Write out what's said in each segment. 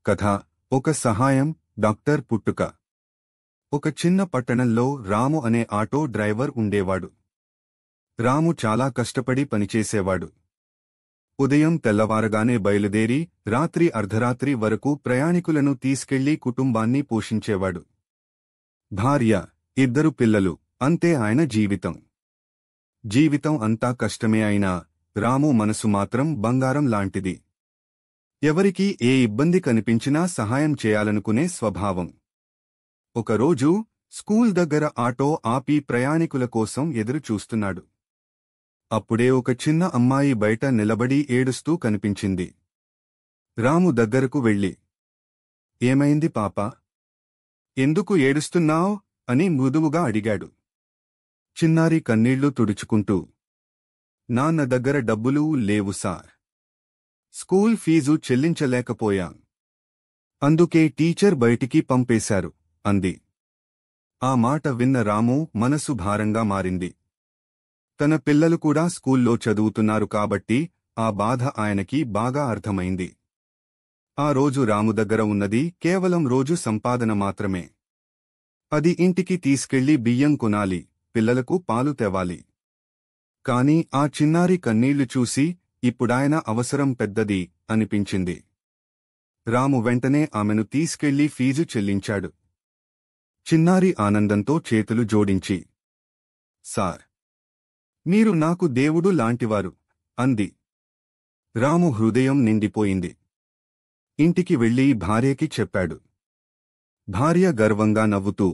కథ ఒక సహాయం డాక్టర్ పుట్టుక. ఒక చిన్న పట్టణంలో రాము అనే ఆటో డ్రైవర్ ఉండేవాడు. రాము చాలా కష్టపడి పనిచేసేవాడు. ఉదయం తెల్లవారగానే బయలుదేరి రాత్రి అర్ధరాత్రి వరకు ప్రయాణికులను తీసుకెళ్లి కుటుంబాన్ని పోషించేవాడు. భార్య, 2 పిల్లలు, అంతే ఆయన జీవితం. జీవితం అంతా కష్టమే అయినా రాము మనసు మాత్రం బంగారం లాంటిది. ఎవరికి ఏ ఇబ్బంది కనిపించినా సహాయం చేయాలనుకునే స్వభావం. ఒకరోజు స్కూల్ దగ్గర ఆటో ఆపి ప్రయాణికుల కోసం ఎదురు చూస్తున్నాడు. అప్పుడే ఒక చిన్న అమ్మాయి బయట నిలబడి ఏడుస్తూ కనిపించింది. రాము దగ్గరకు వెళ్ళి, "ఏమైంది పాపా? ఎందుకు ఏడుస్తున్నావ్?" అని మృదువుగా అడిగాడు. చిన్నారి కన్నీళ్లు తుడుచుకుంటూ, "నాన్న దగ్గర డబ్బులు లేవు సార్. School fee చెల్లించలేకపోయాం. అందుకే టీచర్ బయటికి పంపేశారు" అంది. ఆ మాట విన్న రాము మనసు భారంగా మారింది. తన పిల్లలు కూడా స్కూల్లో చదువుతున్నారు కాబట్టి ఆ బాధ ఆయనకి బాగా అర్థమైంది. ఆ రోజు రాము దగ్గర ఉన్నది కేవలం రోజు సంపాదన మాత్రమే. అది ఇంటికి తీసుకెళ్లి బియ్యం కొనాలి, పిల్లలకు పాలు తేవాలి. కాని ఆ చిన్నారి కన్నీళ్లు చూసి ఇప్పుడాయన అవసరం పెద్దది అనిపించింది. రాము వెంటనే ఆమెను తీసుకెళ్లి ఫీజు చెల్లించాడు. చిన్నారి ఆనందంతో చేతులు జోడించి, "సార్, మీరు నాకు దేవుడు లాంటివారు" అంది. రాము హృదయం నిండిపోయింది. ఇంటికి వెళ్లి భార్యకి చెప్పాడు. భార్య గర్వంగా నవ్వుతూ,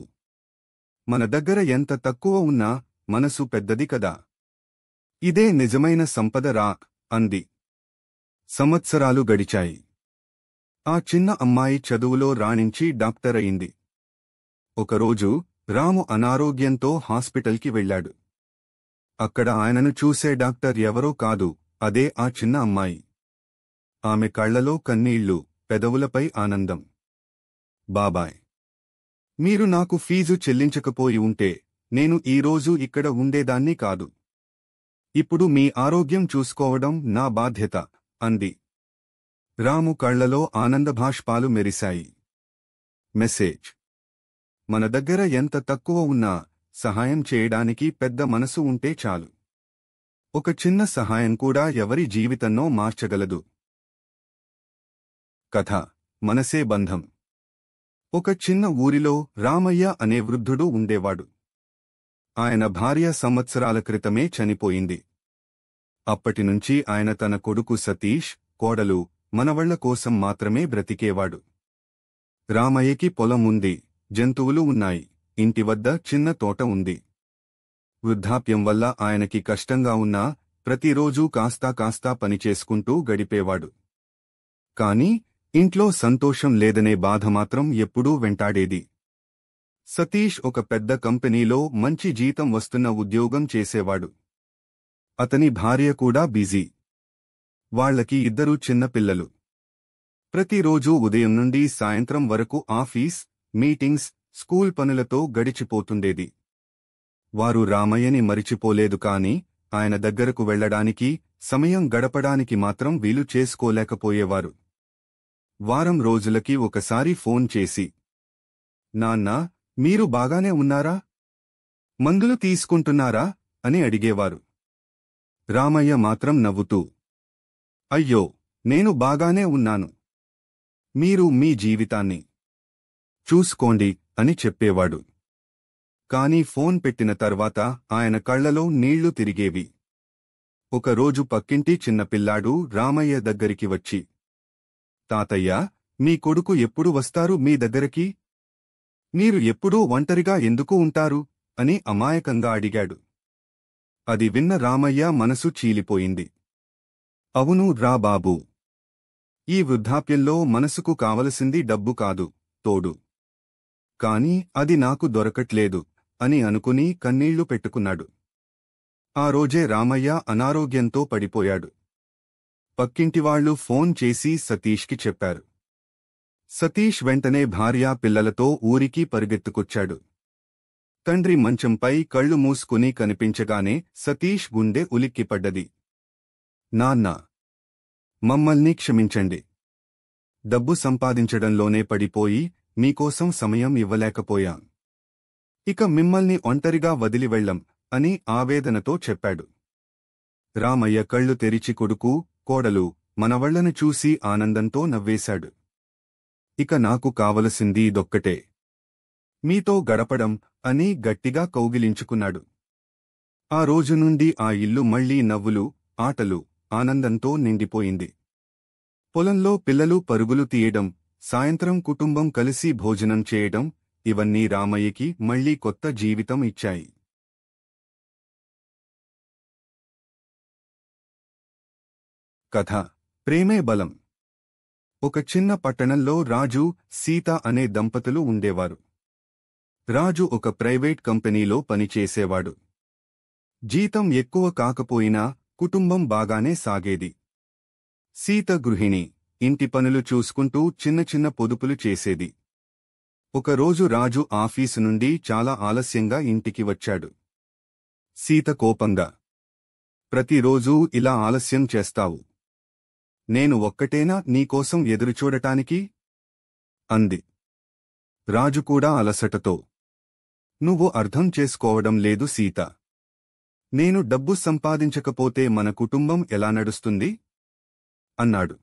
"మన దగ్గర ఎంత తక్కువ ఉన్నా మనసు పెద్దది కదా. ఇదే నిజమైన సంపద రా" అంది. సంవత్సరాలు గడిచాయి. ఆ చిన్న అమ్మాయి చదువులో రాణించి డాక్టర్ అయింది. ఒకరోజు రాము అనారోగ్యంతో హాస్పిటల్కి వెళ్లాడు. అక్కడ ఆయనను చూసే డాక్టర్ ఎవరో కాదు, అదే ఆ చిన్న అమ్మాయి. ఆమె కళ్లలో కన్నీళ్లు, పెదవులపై ఆనందం. "బాబాయ్, మీరు నాకు ఫీజు చెల్లించకపోయి ఉంటే నేను ఈరోజు ఇక్కడ ఉండేదాన్ని కాదు. ఇప్పుడు మీ ఆరోగ్యం చూసుకోవడం నా బాధ్యత" అంది. రాము కళ్లలో ఆనందభాష్పాలు మెరిశాయి. మెసేజ్: మన దగ్గర ఎంత తక్కువ ఉన్నా సహాయం చేయడానికి పెద్ద మనసు ఉంటే చాలు. ఒక చిన్న సహాయం కూడా ఎవరి జీవితాన్నో మార్చగలదు. కథ: మనసే బంధం. ఒక చిన్న ఊరిలో రామయ్య అనే వృద్ధుడు ఉండేవాడు. ఆయన భార్య సంవత్సరాల క్రితమే చనిపోయింది. అప్పటినుంచి ఆయన తన కొడుకు సతీష్, కోడలు, మనవళ్ల కోసం మాత్రమే బ్రతికేవాడు. రామయ్యకి పొలం ఉంది, జంతువులు ఉన్నాయి, ఇంటి వద్ద చిన్న తోట ఉంది. వృద్ధాప్యం వల్ల ఆయనకి కష్టంగా ఉన్నా ప్రతిరోజూ కాస్తా పనిచేసుకుంటూ గడిపేవాడు. కాని ఇంట్లో సంతోషం లేదనే బాధ మాత్రం ఎప్పుడూ వెంటాడేది. సతీష్ ఒక పెద్ద కంపెనీలో మంచి జీతం వస్తున్న ఉద్యోగం చేసేవాడు. అతని భార్య కూడా బిజీ. వాళ్లకి 2 చిన్న పిల్లలు. ప్రతిరోజూ ఉదయం నుండి సాయంత్రం వరకు ఆఫీస్, మీటింగ్స్, స్కూల్ పనులతో గడిచిపోతుండేది. వారు రామయ్యని మరిచిపోలేదు కాని ఆయన దగ్గరకు వెళ్లడానికి, సమయం గడపడానికి మాత్రం వీలు చేసుకోలేకపోయేవారు. వారం రోజులకి ఒకసారి ఫోన్ చేసి, "నాన్నా, మీరు బాగానే ఉన్నారా? మందులు తీసుకుంటున్నారా?" అని అడిగేవారు. రామయ్య మాత్రం నవ్వుతూ, "అయ్యో, నేను బాగానే ఉన్నాను. మీరు మీ జీవితాన్ని చూసుకోండి" అని చెప్పేవాడు. కాని ఫోన్ పెట్టిన తర్వాత ఆయన కళ్లలో నీళ్లు తిరిగేవి. ఒకరోజు పక్కింటి చిన్నపిల్లాడు రామయ్య దగ్గరికి వచ్చి, "తాతయ్య, మీ కొడుకు ఎప్పుడు వస్తారు మీ దగ్గరికి? మీరు ఎప్పుడూ ఒంటరిగా ఎందుకు ఉంటారు?" అని అమాయకంగా అడిగాడు. అది విన్న రామయ్య మనసు చీలిపోయింది. "అవును రా బాబూ. ఈ వృద్ధాప్యంలో మనసుకు కావలసింది డబ్బు కాదు, తోడు. కాని అది నాకు దొరకట్లేదు" అని అనుకుని కన్నీళ్లు పెట్టుకున్నాడు. ఆ రోజే రామయ్య అనారోగ్యంతో పడిపోయాడు. పక్కింటివాళ్లు ఫోన్ చేసి సతీష్కి చెప్పారు. సతీష్ వెంటనే భార్యా పిల్లలతో ఊరికి పరిగెత్తుకొచ్చాడు. తండ్రి మంచంపై కళ్ళు మూసుకుని కనిపించగానే సతీష్ గుండె ఉలిక్కిపడ్డది. "నాన్నా, మమ్మల్ని క్షమించండి. డబ్బు సంపాదించడంలోనే పడిపోయి మీకోసం సమయం ఇవ్వలేకపోయాం. ఇక మిమ్మల్ని ఒంటరిగా వదిలి వెళ్ళం అని ఆవేదనతో చెప్పాడు. రామయ్య కళ్ళు తెరిచి కొడుకు, కోడలు, మనవళ్లను చూసి ఆనందంతో నవ్వేశాడు. ఇక నాకు కావలసింది ఇదొక్కటే, మీతో గడపడం అని గట్టిగా కౌగిలించుకున్నాడు. ఆ రోజు నుండి ఆ ఇల్లు మళ్లీ నవ్వులు, ఆటలు, ఆనందంతో నిండిపోయింది. పొలంలో పిల్లలు పరుగులు తీయడం, సాయంత్రం కుటుంబం కలిసి భోజనం చేయడం, ఇవన్నీ రామయ్యకి మళ్లీ కొత్త జీవితం ఇచ్చాయి. కథ ప్రేమే బలం. ఒక చిన్న పట్టణంలో రాజు, సీత అనే దంపతులు ఉండేవారు. రాజు ఒక ప్రైవేట్ కంపెనీలో పనిచేసేవాడు. జీతం ఎక్కువ కాకపోయినా కుటుంబం బాగానే సాగేది. సీత గృహిణి, ఇంటి పనులు చూసుకుంటూ చిన్న చిన్న పొదుపులు చేసేది. ఒకరోజు రాజు ఆఫీసు నుండి చాలా ఆలస్యంగా ఇంటికి వచ్చాడు. సీత కోపంగా, ప్రతిరోజూ ఇలా ఆలస్యం చేస్తావు, నేను ఒక్కటేనా నీకోసం ఎదురుచూడటానికి? అంది. రాజు కూడా అలసటతో, నువ్వు అర్థం చేసుకోవడం లేదు సీత. నేను డబ్బు సంపాదించకపోతే మన కుటుంబం ఎలా నడుస్తుంది? అన్నాడు.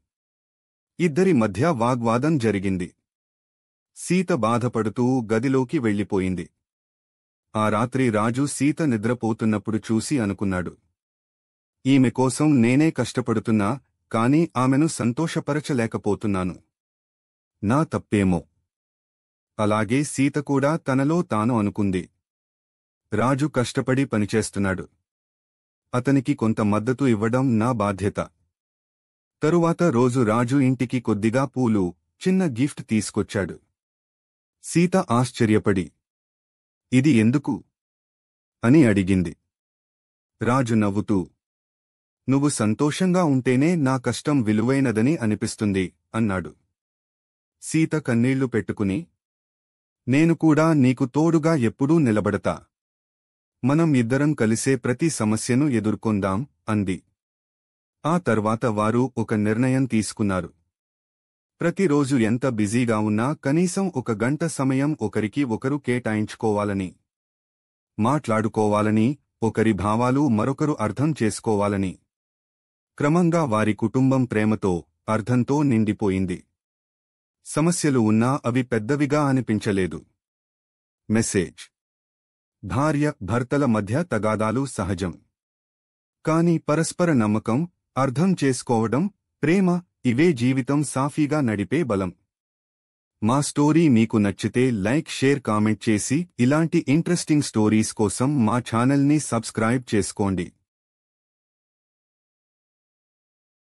ఇద్దరి మధ్య వాగ్వాదం జరిగింది. సీత బాధపడుతూ గదిలోకి వెళ్ళిపోయింది. ఆ రాత్రి రాజు సీత నిద్రపోతున్నప్పుడు చూసి అనుకున్నాడు, ఈమె కోసం నేనే కష్టపడుతున్నా, కాని ఆమెను సంతోషపరచలేకపోతున్నాను. నా తప్పేమో. అలాగే సీత కూడా తనలో తాను అనుకుంది. రాజు కష్టపడి పనిచేస్తున్నాడు, అతనికి కొంత మద్దతు ఇవ్వడం నా బాధ్యత. తరువాత రోజు రాజు ఇంటికి కొద్దిగా పూలు, చిన్న గిఫ్ట్ తీసుకొచ్చాడు. సీత ఆశ్చర్యపడి, ఇది ఎందుకు? అని అడిగింది. రాజు నవ్వుతూ, నువ్వు సంతోషంగా ఉంటేనే నా కష్టం విలువైనదని అనిపిస్తుంది అన్నాడు. సీత కన్నీళ్లు పెట్టుకుని, నేను కూడా నీకు తోడుగా ఎప్పుడూ నిలబడతా. మనం ఇద్దరం కలిసే ప్రతి సమస్యను ఎదుర్కొందాం అంది. ఆ తర్వాత వారు ఒక నిర్ణయం తీసుకున్నారు. ప్రతిరోజు ఎంత బిజీగా ఉన్నా కనీసం ఒక గంట సమయం ఒకరికి ఒకరు కేటాయించుకోవాలని, మాట్లాడుకోవాలని, ఒకరి భావాలు మరొకరు అర్థం చేసుకోవాలని. క్రమంగా వారి కుటుంబం ప్రేమతో, అర్థంతో నిండిపోయింది. సమస్యలు ఉన్నా అవి పెద్దవిగా అనిపించలేదు. మెసేజ్: భార్య భర్తల మధ్య తగాదాలు సహజం. కాని పరస్పర నమ్మకం, అర్థం చేసుకోవడం, ప్రేమ, ఇవే జీవితం సాఫీగా నడిపే బలం. మా స్టోరీ మీకు నచ్చితే లైక్, షేర్, కామెంట్ చేసి ఇలాంటి ఇంట్రెస్టింగ్ స్టోరీస్ కోసం మా ఛానల్ని సబ్స్క్రైబ్ చేసుకోండి.